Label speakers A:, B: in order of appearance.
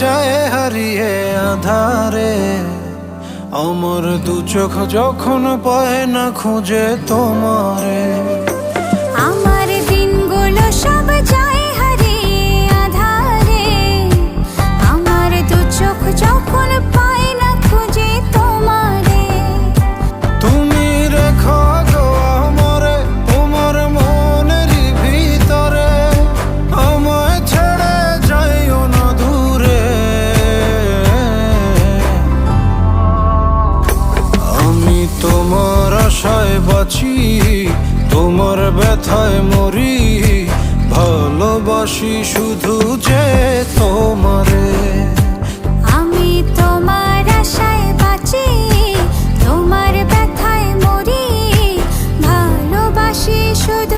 A: যায় হারিয়ে আধারে। আমার দু চোখ যখন পায় না খুঁজে তোমারে।
B: আমার দিনগুলো সব যায় হারিয়ে আধারে। আমার দু চোখ যখন পায় না খুঁজে তোমারে।
A: তুমি রেখো গো আমারে তোমার মনের ভিতরে, আমায় ছেড়ে যাইও না দূরে। আমি তোমার আশায় বাঁচি, তোমার ব্যথায় মরি, ভালোবাসি শুধু যে তোমারে।